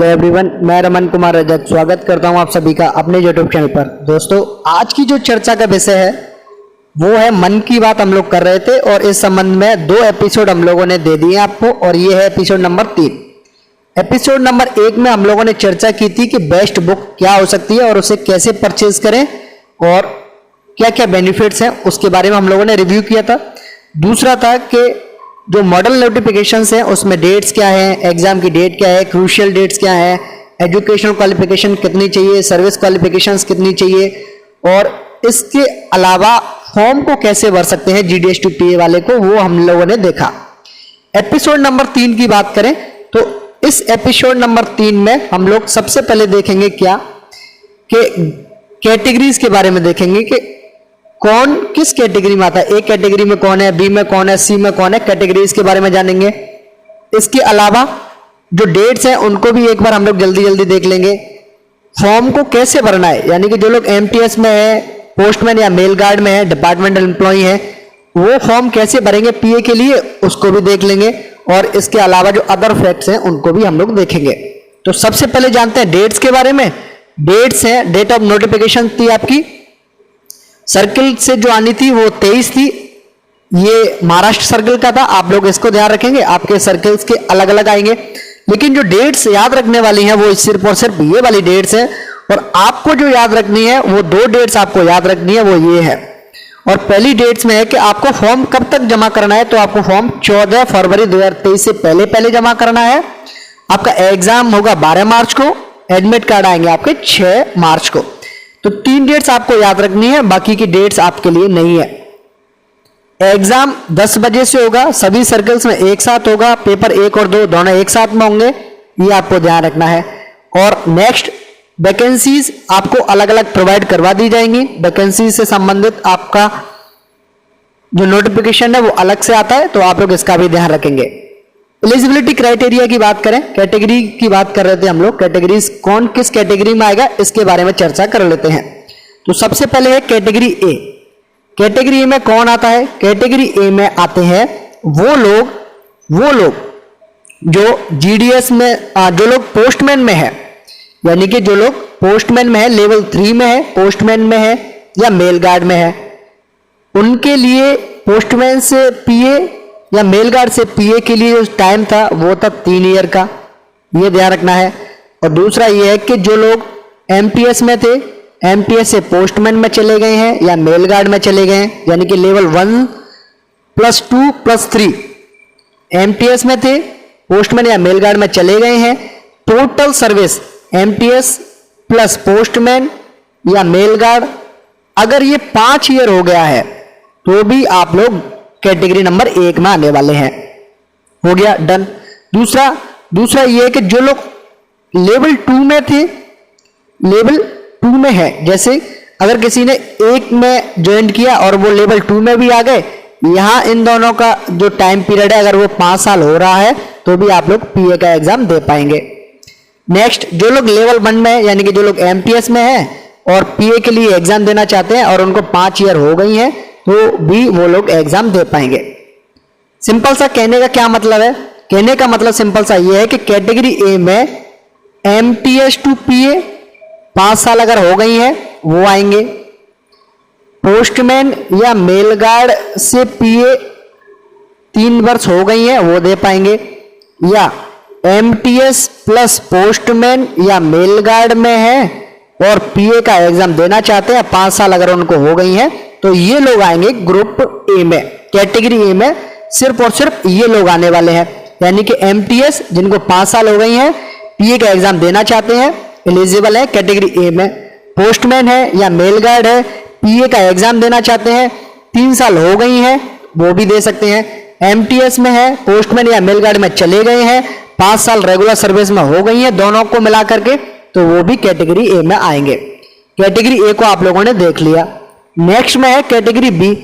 Hello everyone, मैं रमन कुमार रजक स्वागत करता हूं आप सभी का अपने यूट्यूब चैनल पर। दोस्तों, आज की जो चर्चा का विषय है वो है मन की बात। हम लोग कर रहे थे और इस संबंध में 2 एपिसोड हम लोगों ने दे दिए आपको और ये है एपिसोड नंबर 3। एपिसोड नंबर 1 में हम लोगों ने चर्चा की थी कि बेस्ट बुक क्या हो सकती है और उसे कैसे परचेज करें और क्या क्या बेनिफिट्स हैं, उसके बारे में हम लोगों ने रिव्यू किया था। दूसरा था कि जो मॉडल नोटिफिकेशंस हैं उसमें डेट्स क्या है, एग्जाम की डेट क्या है, क्रूशियल डेट्स क्या है, एजुकेशनल क्वालिफिकेशन कितनी चाहिए, सर्विस क्वालिफिकेशंस कितनी चाहिए और इसके अलावा फॉर्म को कैसे भर सकते हैं जीडीएस टू पीए वाले को, वो हम लोगों ने देखा। एपिसोड नंबर 3 की बात करें तो इस एपिसोड नंबर 3 में हम लोग सबसे पहले देखेंगे क्या कि कैटेगरीज के बारे में देखेंगे कि कौन किस कैटेगरी में आता है, ए कैटेगरी में कौन है, बी में कौन है, सी में कौन है, कैटेगरीज के बारे में जानेंगे। इसके अलावा जो डेट्स हैं उनको भी एक बार हम लोग जल्दी जल्दी देख लेंगे। फॉर्म को कैसे भरना है, यानी कि जो लोग एमटीएस में है, पोस्टमैन या मेल गार्ड में है, डिपार्टमेंटल एम्प्लॉय है, वो फॉर्म कैसे भरेंगे पीए के लिए, उसको भी देख लेंगे। और इसके अलावा जो अदर फैक्ट्स हैं उनको भी हम लोग देखेंगे। तो सबसे पहले जानते हैं डेट्स के बारे में। डेट्स है, डेट ऑफ नोटिफिकेशन थी आपकी सर्किल से जो आनी थी वो 23 थी। ये महाराष्ट्र सर्किल का था, आप लोग इसको ध्यान रखेंगे, आपके सर्किल्स के अलग अलग आएंगे। लेकिन जो डेट्स याद रखने वाली हैं वो सिर्फ और सिर्फ ये वाली डेट्स हैं और आपको जो याद रखनी है वो 2 डेट्स आपको याद रखनी है, वो ये है। और पहली डेट्स में है कि आपको फॉर्म कब तक जमा करना है, तो आपको फॉर्म 14 फरवरी 2023 से पहले जमा करना है। आपका एग्जाम होगा 12 मार्च को, एडमिट कार्ड आएंगे आपके 6 मार्च को। तो 3 डेट्स आपको याद रखनी है, बाकी की डेट्स आपके लिए नहीं है। एग्जाम 10 बजे से होगा, सभी सर्कल्स में एक साथ होगा, पेपर 1 और 2 दोनों एक साथ में होंगे, ये आपको ध्यान रखना है। और नेक्स्ट, वैकेंसीज आपको अलग अलग प्रोवाइड करवा दी जाएंगी। वैकेंसी से संबंधित आपका जो नोटिफिकेशन है वो अलग से आता है, तो आप लोग इसका भी ध्यान रखेंगे। एलिजिबिलिटी क्राइटेरिया की बात करें, कैटेगरी की बात कर रहे थे हम लोग, कैटेगरीज कौन किस कैटेगरी में आएगा इसके बारे में चर्चा कर लेते हैं। तो सबसे पहले है कैटेगरी ए। कैटेगरी ए में कौन आता है? कैटेगरी ए में आते हैं वो लोग जो जीडीएस में जो लोग पोस्टमैन में है, यानी कि जो लोग पोस्टमैन में है, लेवल 3 में है, पोस्टमैन में है या मेल गार्ड में है, उनके लिए पोस्टमैन से पीए या मेल गार्ड से पीए के लिए जो टाइम था वो था 3 ईयर का, ये ध्यान रखना है। और दूसरा ये है कि जो लोग एमटीएस में थे, एमटीएस से पोस्टमैन में चले गए हैं या मेल गार्ड में चले गए हैं, यानी कि लेवल 1 + 2 + 3 एमटीएस में थे, पोस्टमैन या मेल गार्ड में चले गए हैं, total service MTS plus postman या मेल गार्ड अगर ये 5 ईयर हो गया है तो भी आप लोग कैटेगरी नंबर 1 में आने वाले हैं। हो गया, डन। दूसरा ये है कि जो लोग लेवल 2 में थे, लेवल 2 में है, जैसे अगर किसी ने 1 में ज्वाइन किया और वो लेवल 2 में भी आ गए, यहां इन दोनों का जो टाइम पीरियड है अगर वो 5 साल हो रहा है तो भी आप लोग पीए का एग्जाम दे पाएंगे। नेक्स्ट, जो लोग लेवल 1 में है, यानी कि जो लोग एमटीएस में है और पीए के लिए एग्जाम देना चाहते हैं और उनको 5 ईयर हो गई है तो भी वो लोग एग्जाम दे पाएंगे। सिंपल सा कहने का क्या मतलब है? कहने का मतलब सिंपल सा ये है कि कैटेगरी ए में एमटीएस टू पीए 5 साल अगर हो गई है वो आएंगे, पोस्टमैन या मेल गार्ड से पीए 3 वर्ष हो गई है वो दे पाएंगे, या एमटीएस प्लस पोस्टमैन या मेल गार्ड में है और पीए का एग्जाम देना चाहते हैं, 5 साल अगर उनको हो गई है तो ये लोग आएंगे ग्रुप ए में। कैटेगरी ए में सिर्फ और सिर्फ ये लोग आने वाले हैं, यानी कि एमटीएस जिनको 5 साल हो गई हैं, पीए का एग्जाम देना चाहते हैं, एलिजिबल है कैटेगरी ए में। पोस्टमैन है या मेल गार्ड है, पीए का एग्जाम देना चाहते हैं, 3 साल हो गई हैं वो भी दे सकते हैं। एमटीएस में है, पोस्टमैन या मेल गार्ड में चले गए हैं, 5 साल रेगुलर सर्विस में हो गई है, दोनों को मिला करके, तो वो भी कैटेगरी ए में आएंगे। कैटेगरी ए को आप लोगों ने देख लिया। नेक्स्ट में है कैटेगरी बी।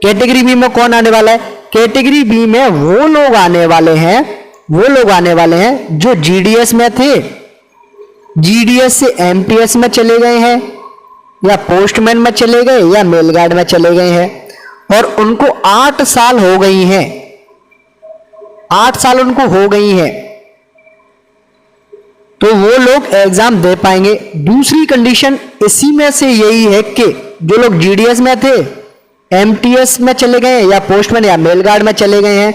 कैटेगरी बी में कौन आने वाला है? कैटेगरी बी में वो लोग आने वाले हैं जो जीडीएस में थे, जीडीएस से एमटीएस में चले गए हैं या पोस्टमैन में चले गए या मेल गार्ड में चले गए हैं और उनको 8 साल हो गई हैं, 8 साल उनको हो गई हैं। वो लोग एग्जाम दे पाएंगे। दूसरी कंडीशन इसी में से यही है कि जो लोग जीडीएस में थे, एमटीएस में चले गए हैं या पोस्टमैन या मेल गार्ड में चले गए हैं,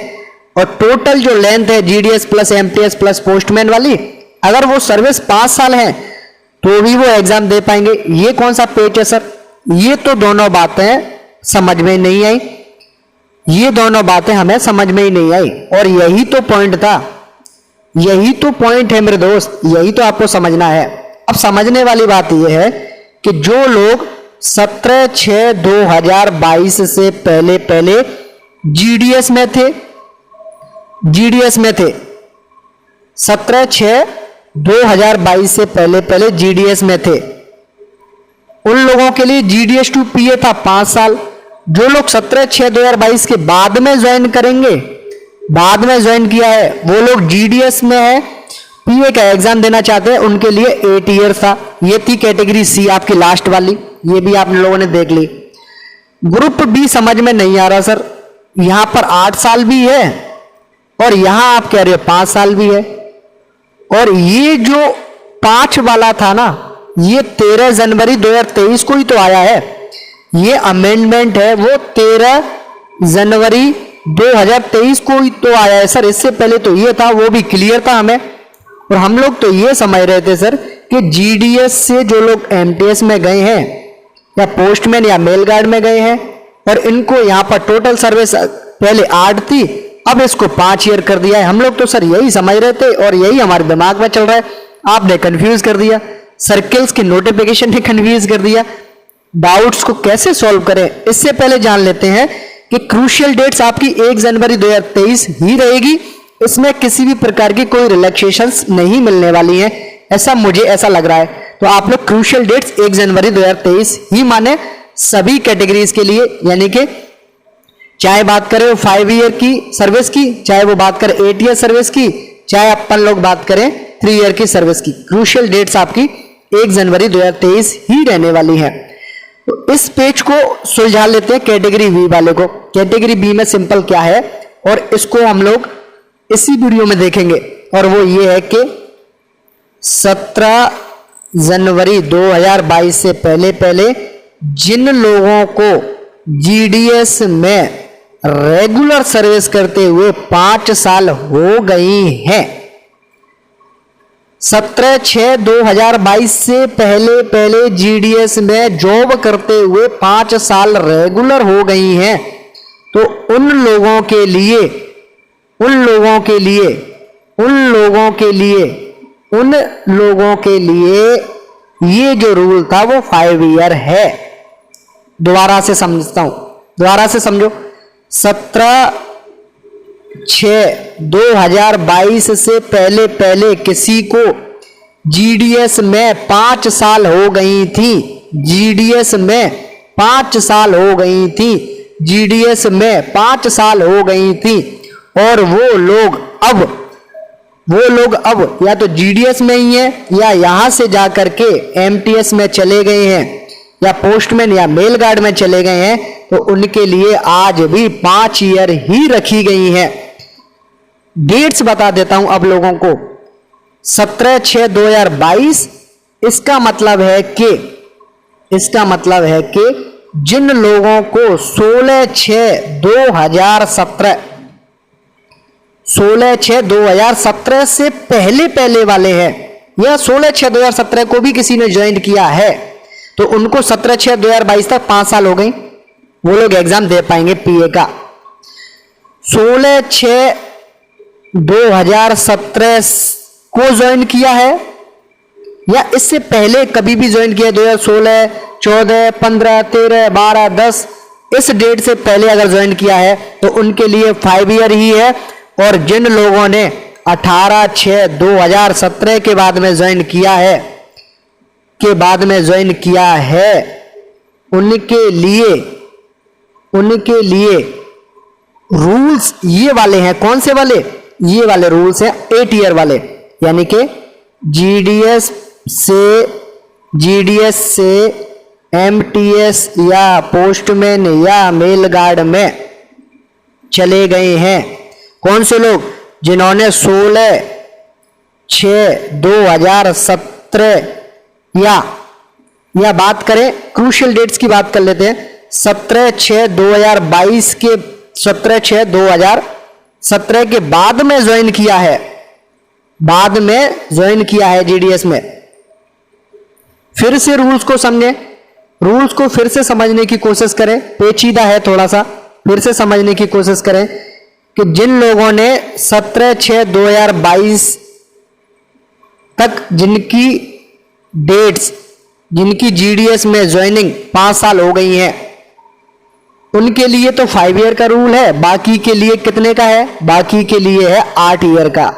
और टोटल जो लेंथ है GDS plus MTS plus postman वाली, अगर वो सर्विस 5 साल है तो भी वो एग्जाम दे पाएंगे। ये कौन सा पेज है सर? ये तो दोनों बातें समझ में नहीं आई, ये दोनों बातें हमें समझ में ही नहीं आई, और यही तो पॉइंट था, यही तो पॉइंट है मेरे दोस्त, यही तो आपको समझना है। अब समझने वाली बात यह है कि जो लोग 17/6/2022 से पहले पहले जीडीएस में थे, 17/6/2022 से पहले पहले जीडीएस में थे, उन लोगों के लिए जीडीएस टू पीए था 5 साल। जो लोग 17/6/2022 के बाद में ज्वाइन करेंगे, बाद में ज्वाइन किया है, वो लोग जीडीएस में है, पीए का एग्जाम देना चाहते हैं, उनके लिए 8 ईयर था। ये थी कैटेगरी सी आपकी लास्ट वाली, ये भी आप लोगों ने देख ली। ग्रुप बी समझ में नहीं आ रहा सर, यहां पर 8 साल भी है और यहां आप कह रहे हो 5 साल भी है, और ये जो 5 वाला था ना, ये 13 जनवरी 2023 को ही तो आया है। ये अमेंडमेंट है वो 13 जनवरी 2023 को ही तो आया है सर। इससे पहले तो ये था, वो भी क्लियर था हमें, और हम लोग तो ये समझ रहे थे सर कि जीडीएस से जो लोग एमटीएस में गए हैं या पोस्टमैन या मेल गार्ड में गए हैं, और इनको यहां पर टोटल सर्विस पहले 8 थी, अब इसको 5 ईयर कर दिया है। हम लोग तो सर यही समझ रहे थे और यही हमारे दिमाग में चल रहा है, आपने कंफ्यूज कर दिया, सर्किल्स की नोटिफिकेशन ने कंफ्यूज कर दिया। डाउट्स को कैसे सॉल्व करें, इससे पहले जान लेते हैं कि क्रूशियल डेट्स आपकी 1 जनवरी 2023 ही रहेगी, इसमें किसी भी प्रकार की कोई रिलैक्सेशंस नहीं मिलने वाली है, ऐसा मुझे ऐसा लग रहा है। तो आप लोग क्रूशियल डेट्स 1 जनवरी 2023 ही माने सभी कैटेगरीज के लिए, यानी कि चाहे बात करें 5 ईयर की सर्विस की, चाहे वो बात करें 8 ईयर सर्विस की, चाहे अपन लोग बात करें 3 ईयर की सर्विस की, क्रूशियल डेट्स आपकी 1 जनवरी 2023 ही रहने वाली है। तो इस पेज को सुलझा लेते हैं कैटेगरी बी वाले को। कैटेगरी बी में सिंपल क्या है, और इसको हम लोग इसी वीडियो में देखेंगे, और वो ये है कि 17 जनवरी 2022 से पहले पहले जिन लोगों को जीडीएस में रेगुलर सर्विस करते हुए 5 साल हो गई हैं, 17/6/2022 से पहले पहले जीडीएस में जॉब करते हुए 5 साल रेगुलर हो गई हैं, तो उन लोगों के लिए ये जो रूल था वो 5 ईयर है। दोबारा से समझता हूं, दोबारा से समझो। 17/6/2022 से पहले पहले किसी को जीडीएस में 5 साल हो गई थी, जीडीएस में 5 साल हो गई थी, जीडीएस में 5 साल हो गई थी, और वो लोग अब या तो जीडीएस में ही है या यहां से जाकर के एमटीएस में चले गए हैं या पोस्टमैन या मेल गार्ड में चले गए हैं, तो उनके लिए आज भी 5 ईयर ही रखी गई हैं। डेट्स बता देता हूं अब लोगों को। 17/6/2022 इसका मतलब है कि जिन लोगों को 16/6/2017 से पहले पहले वाले हैं, या 16/6/2017 को भी किसी ने ज्वाइन किया है, तो उनको 17/6/2022 तक 5 साल हो गई, वो लोग एग्जाम दे पाएंगे पीए का। 16/6/2017 को ज्वाइन किया है या इससे पहले कभी भी ज्वाइन किया, 2016, 14, 15, 13, 12, 10, इस डेट से पहले अगर ज्वाइन किया है तो उनके लिए 5 ईयर ही है। और जिन लोगों ने 18/6/2017 के बाद में ज्वाइन किया है, उनके लिए रूल्स ये वाले हैं। कौन से वाले? ये वाले रूल्स हैं 8 ईयर वाले, यानी कि जीडीएस से एमटीएस या पोस्टमैन या मेल गार्ड में चले गए हैं। कौन से लोग? जिन्होंने 6/2017 या बात करें क्रूशियल डेट्स की बात कर लेते हैं। 17/6/2022 के 17/6/2017 के बाद में ज्वाइन किया है जीडीएस में। फिर से रूल्स को समझें, रूल्स को फिर से समझने की कोशिश करें, पेचीदा है थोड़ा सा, फिर से समझने की कोशिश करें कि जिन लोगों ने 17/6/2022 तक जिनकी जीडीएस में ज्वाइनिंग 5 साल हो गई है, उनके लिए तो 5 ईयर का रूल है। बाकी के लिए कितने का है? बाकी के लिए है 8 ईयर का।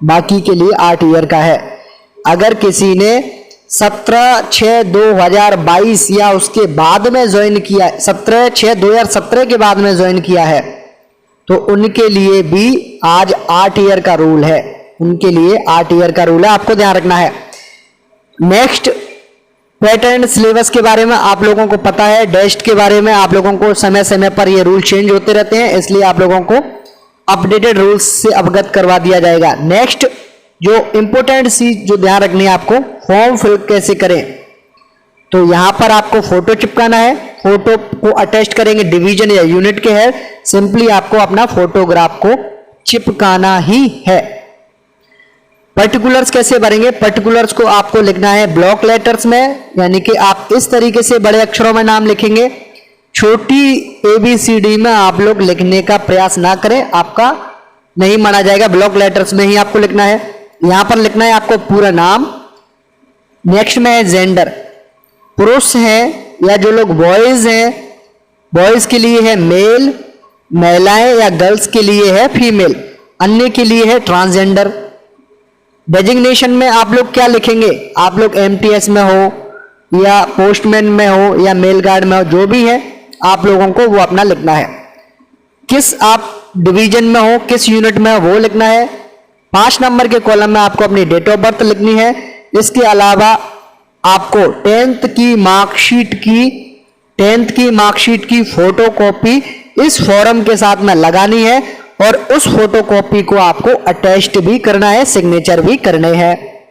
बाकी के लिए 8 ईयर का है। अगर किसी ने 17/6/2022 या उसके बाद में ज्वाइन किया, 17/6/2017 के बाद में ज्वाइन किया है, तो उनके लिए भी आज 8 ईयर का रूल है। उनके लिए 8 ईयर का रूल है, आपको ध्यान रखना है। नेक्स्ट, पैटर्न सिलेबस के बारे में आप लोगों को पता है, डेस्ट के बारे में आप लोगों को समय समय पर ये रूल चेंज होते रहते हैं, इसलिए आप लोगों को अपडेटेड रूल्स से अवगत करवा दिया जाएगा। नेक्स्ट जो इंपॉर्टेंट चीज जो ध्यान रखनी है आपको, फॉर्म फिल कैसे करें। तो यहां पर आपको फोटो चिपकाना है, फोटो को अटैच करेंगे डिवीजन या यूनिट के हेड, सिंपली आपको अपना फोटोग्राफ को चिपकाना ही है। पर्टिकुलर्स कैसे भरेंगे? पर्टिकुलर्स को आपको लिखना है ब्लॉक लेटर्स में, यानी कि आप इस तरीके से बड़े अक्षरों में नाम लिखेंगे। छोटी ABCD में आप लोग लिखने का प्रयास ना करें, आपका नहीं माना जाएगा। ब्लॉक लेटर्स में ही आपको लिखना है। यहां पर लिखना है आपको पूरा नाम। नेक्स्ट में है जेंडर, पुरुष हैं या जो लोग बॉयज हैं, बॉयज के लिए है मेल, महिलाएं या गर्ल्स के लिए है फीमेल, अन्य के लिए है ट्रांसजेंडर। डेजिग्नेशन में आप लोग क्या लिखेंगे? आप लोग MTS में हो या पोस्टमैन में हो या मेल गार्ड में हो, जो भी है आप लोगों को वो अपना लिखना है। किस आप डिवीजन में हो, किस यूनिट में हो, वो लिखना है। 5 नंबर के कॉलम में आपको अपनी डेट ऑफ बर्थ लिखनी है। इसके अलावा आपको 10th की मार्कशीट की फोटोकॉपी इस फॉर्म के साथ में लगानी है और उस फोटोकॉपी को आपको अटैच्ड भी करना है, सिग्नेचर भी करने हैं।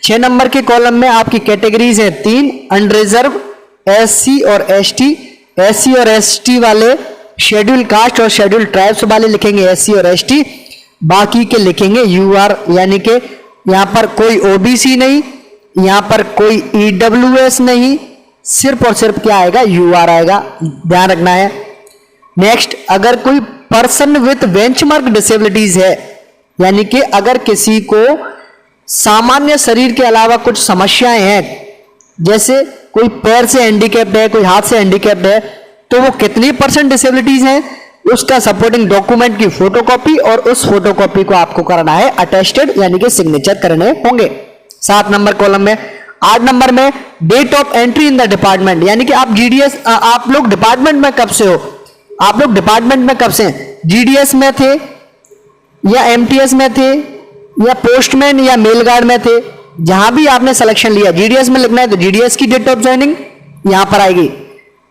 6 नंबर के कॉलम में आपकी कैटेगरीज हैं 3, अनरिजर्व, SC और ST। SC और ST वाले शेड्यूल कास्ट और शेड्यूल ट्राइब्स वाले लिखेंगे SC और ST, बाकी के लिखेंगे UR, यानी कि यहां पर कोई OBC नहीं, यहां पर कोई EWS नहीं, सिर्फ और सिर्फ क्या आएगा? UR आएगा, ध्यान रखना है। नेक्स्ट, अगर कोई पर्सन विथ बेंचमार्क डिसेबिलिटीज है, यानी कि अगर किसी को सामान्य शरीर के अलावा कुछ समस्याएं हैं, जैसे कोई पैर से हैंडीकैप्ड है, कोई हाथ से हैंडीकैप्ड है, तो वो कितनी % डिसेबिलिटीज हैं, उसका सपोर्टिंग डॉक्यूमेंट की फोटोकॉपी और उस फोटोकॉपी को आपको करना है अटेस्टेड, यानी कि सिग्नेचर करने होंगे। 7 नंबर कॉलम में। 8 नंबर में date of entry in the department, यानी कि आप GDS, आप लोग डिपार्टमेंट में कब से हो, आप लोग डिपार्टमेंट में कब से हैं? GDS में थे या MTS में थे या पोस्टमैन या मेल गार्ड में थे, जहां भी आपने सिलेक्शन लिया GDS में लिखना है, तो GDS की डेट ऑफ ज्वाइनिंग यहां पर आएगी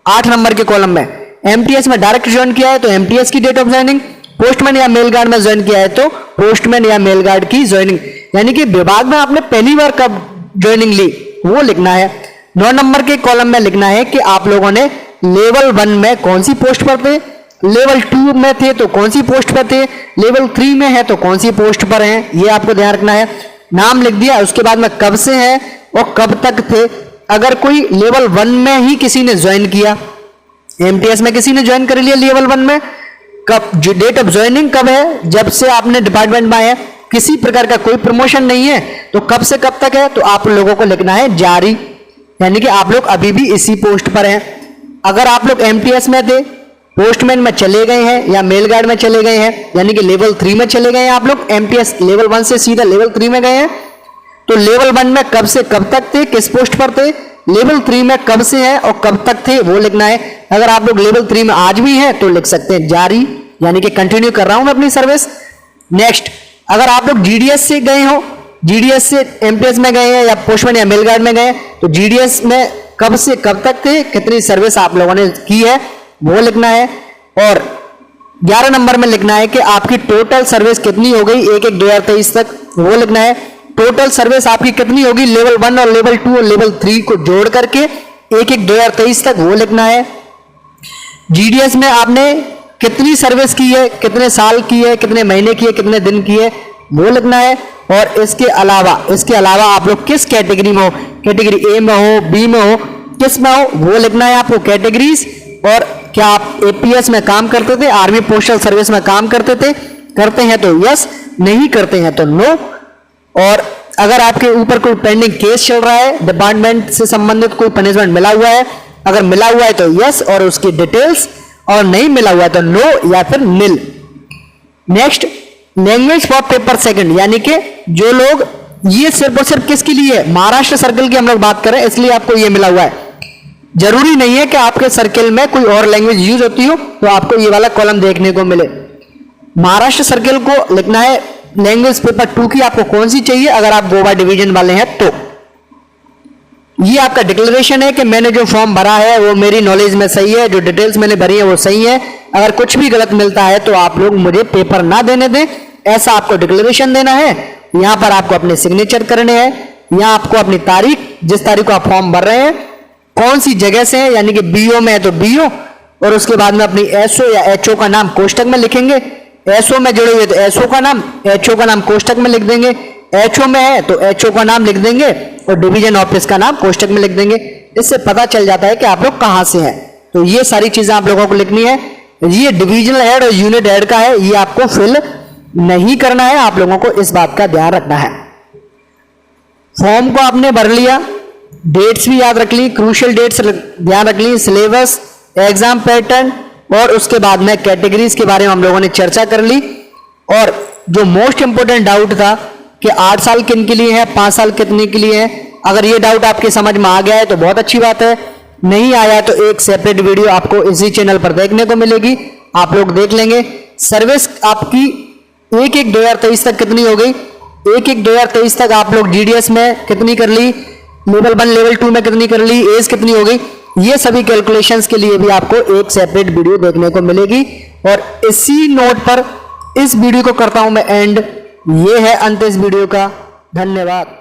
8 नंबर के कॉलम में। MTS में डायरेक्ट ज्वाइन किया है तो MTS की डेट ऑफ ज्वाइनिंग, पोस्टमैन या मेल गार्ड में ज्वाइन किया है तो पोस्टमैन या मेल गार्ड की ज्वाइनिंग, यानी कि विभाग में आपने पहली बार कब ज्वाइनिंग ली वो लिखना है। 9 नंबर के कॉलम में लिखना है कि आप लोगों ने लेवल 1 में कौन सी पोस्ट पर थे, लेवल 2 में थे तो कौन सी पोस्ट पर थे, लेवल 3 में है तो कौन सी पोस्ट पर हैं, ये आपको ध्यान रखना है। नाम लिख दिया, उसके बाद में कब से है और कब तक थे। अगर कोई लेवल 1 में ही किसी ने ज्वाइन किया, MTS में किसी ने ज्वाइन कर लिया लेवल 1 में, कब डेट ऑफ ज्वाइनिंग कब है? जब से आपने डिपार्टमेंट में आए, किसी प्रकार का कोई प्रमोशन नहीं है तो कब से कब तक है, तो आप लोगों को लिखना है जारी, यानी कि आप लोग अभी भी इसी पोस्ट पर हैं। अगर आप लोग MTS में थे, पोस्टमैन में चले गए हैं या मेल गार्ड में चले गए हैं, यानी कि लेवल 3 में चले गए हैं आप लोग, MTS लेवल 1 से सीधा लेवल 3 में गए हैं, तो लेवल 1 में कब से कब तक थे, किस पोस्ट पर थे, लेवल 3 में कब से है और कब तक थे वो लिखना है। अगर आप लोग लेवल 3 में आज भी हैं तो लिख सकते हैं जारी, यानी कि कंटिन्यू कर रहा हूं मैं अपनी सर्विस। नेक्स्ट, अगर आप लोग GDS से गए हो, GDS से MTS में गए हैं या पोस्टमैन या मेल गार्ड में गए, तो GDS में कब से कब तक थे, कितनी सर्विस आप लोगों ने की है वो लिखना है। और 11 नंबर में लिखना है कि आपकी टोटल सर्विस कितनी हो गई 1/1/2023 तक, वो लिखना है। टोटल सर्विस आपकी कितनी होगी लेवल 1 और लेवल 2 और लेवल 3 को जोड़ करके, एक 2023 तक, वो लिखना है। जीडीएस में आपने कितनी सर्विस की है, कितने साल की है, कितने महीने की है, कितने दिन की है, वो लिखना है। और इसके अलावा आप लोग किस कैटेगरी में हो, कैटेगरी ए में हो, बी में हो, किस में हो, वो लिखना है आपको कैटेगरीज। और क्या आप एपीएस में काम करते थे, आर्मी पोस्टल सर्विस में काम करते थे, करते हैं तो यस, नहीं करते हैं तो नो। और अगर आपके ऊपर कोई पेंडिंग केस चल रहा है, डिपार्टमेंट से संबंधित कोई पनिशमेंट मिला हुआ है, अगर मिला हुआ है तो यस और उसकी डिटेल्स, और नहीं मिला हुआ है तो नो या फिर nil. Next, language for paper second, यानी कि जो लोग, ये सिर्फ और सिर्फ किसके लिए है, महाराष्ट्र सर्कल की हम लोग बात कर रहे हैं, इसलिए आपको ये मिला हुआ है। जरूरी नहीं है कि आपके सर्कल में कोई और लैंग्वेज यूज होती हो तो आपको ये वाला कॉलम देखने को मिले। महाराष्ट्र सर्कल को लिखना है लैंग्वेज पेपर 2 की आपको कौन सी चाहिए, अगर आप गोवा डिवीजन वाले हैं तो। ये आपका डिक्लेरेशन है कि मैंने जो फॉर्म भरा है वो मेरी नॉलेज में सही है, जो डिटेल्स मैंने भरी है वो सही है, अगर कुछ भी गलत मिलता है तो आप लोग मुझे पेपर ना देने दें, ऐसा आपको डिक्लेरेशन देना है। यहां पर आपको अपने सिग्नेचर करने हैं, यहां आपको अपनी तारीख, जिस तारीख को आप फॉर्म भर रहे हैं, कौन सी जगह से है, यानी कि बीओ में है तो बीओ, और उसके बाद में अपनी एसओ या एचओ का नाम कोष्टक में लिखेंगे। एसओ में जुड़े हुए तो एसओ का नाम, एचओ का नाम कोष्टक में लिख देंगे, एचओ में है तो एचओ का नाम लिख देंगे और डिवीजन ऑफिस का नाम कोष्टक में लिख देंगे। इससे पता चल जाता है कि आप लोग कहां से हैं। तो ये सारी चीजें आप लोगों को लिखनी है। ये डिविजनल हेड और यूनिट हेड का है, ये आपको फिल नहीं करना है, आप लोगों को इस बात का ध्यान रखना है। फॉर्म को आपने भर लिया, डेट्स भी याद रख ली, क्रूशियल डेट्स ध्यान रख ली, सिलेबस, एग्जाम पैटर्न, और उसके बाद में कैटेगरीज के बारे में हम लोगों ने चर्चा कर ली। और जो मोस्ट इंपोर्टेंट डाउट था कि 8 साल किन के लिए है, 5 साल कितने के लिए है, अगर ये डाउट आपके समझ में आ गया है तो बहुत अच्छी बात है, नहीं आया तो एक सेपरेट वीडियो आपको इसी चैनल पर देखने को मिलेगी, आप लोग देख लेंगे। सर्विस आपकी 1/1/2023 तक कितनी हो गई, 1/1/2023 तक आप लोग जीडीएस में कितनी कर ली, लेवल 1 लेवल 2 में कितनी कर ली, एज कितनी हो गई, ये सभी कैलकुलेशंस के लिए भी आपको एक सेपरेट वीडियो देखने को मिलेगी। और इसी नोट पर इस वीडियो को करता हूं मैं एंड। ये है अंत इस वीडियो का। धन्यवाद।